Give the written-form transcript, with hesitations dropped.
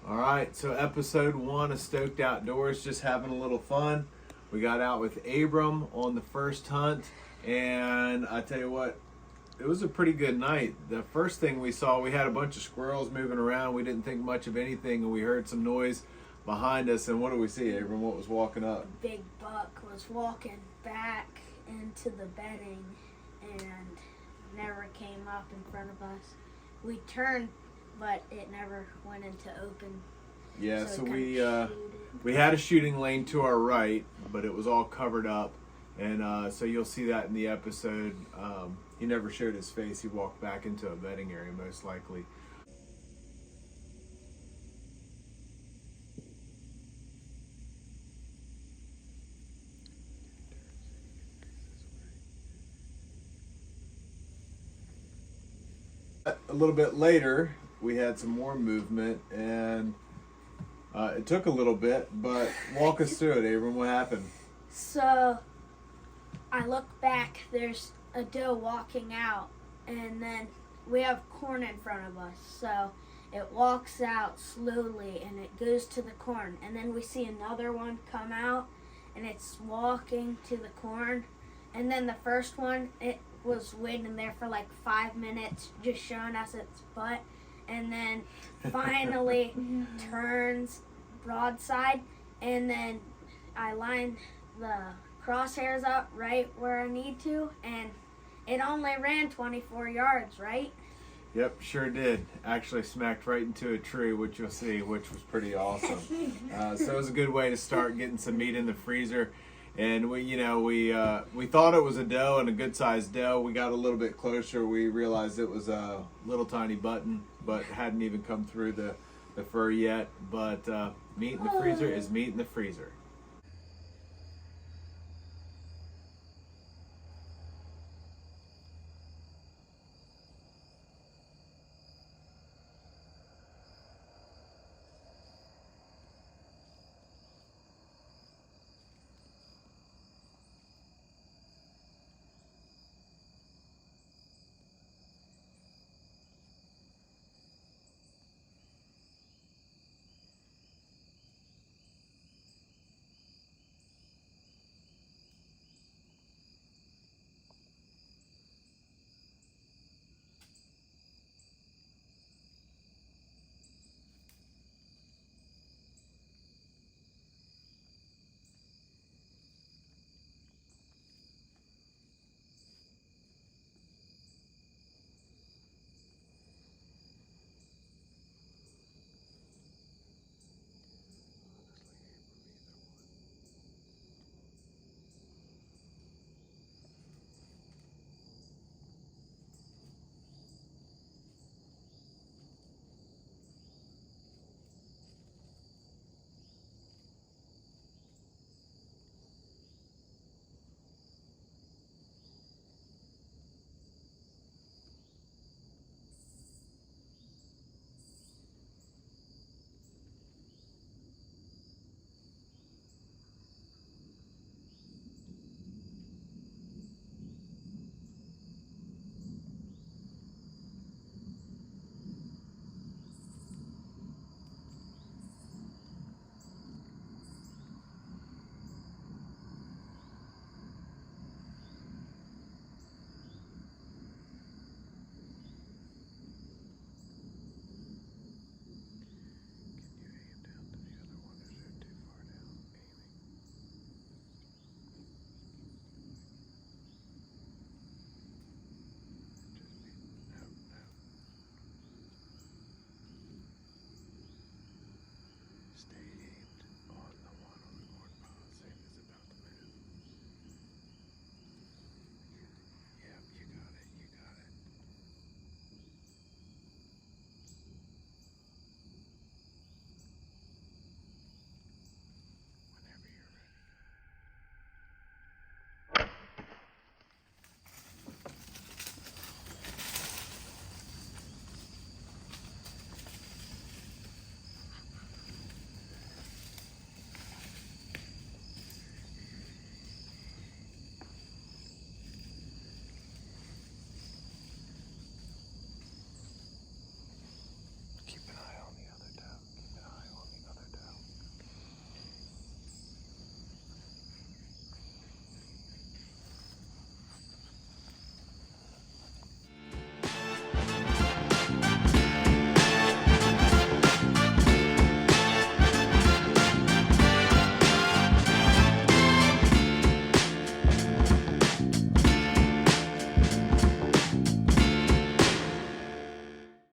All right, so episode 1 of Stoked Outdoors, just having a little fun. We got out with Abram on the first hunt, and I tell you what, it was a pretty good night. The first thing we saw, we had a bunch of squirrels moving around. We didn't think much of anything, and we heard some noise behind us. And what did we see, Abram? What was walking up? A big buck was walking back into the bedding and never came up in front of us. We turned, but it never went into open. Yeah, so we had a shooting lane to our right, but it was all covered up. And so you'll see that in the episode. He never showed his face. He walked back into a bedding area, most likely. A little bit later, we had some more movement, and it took a little bit, but walk us through it, Abram. What happened? So I look back, there's a doe walking out, and then we have corn in front of us. So it walks out slowly and it goes to the corn, and then we see another one come out and it's walking to the corn, and then the first one, it was waiting there for like 5 minutes just showing us its butt, and then finally turns broadside, and then I line the crosshairs up right where I need to, and it only ran 24 yards, right? Yep, sure did. Actually smacked right into a tree, which you'll see, which was pretty awesome. So it was a good way to start getting some meat in the freezer. And we thought it was a doe, and a good sized doe. We got a little bit closer. We realized it was a little tiny button, but hadn't even come through the fur yet. But meat in the freezer is meat in the freezer. Stay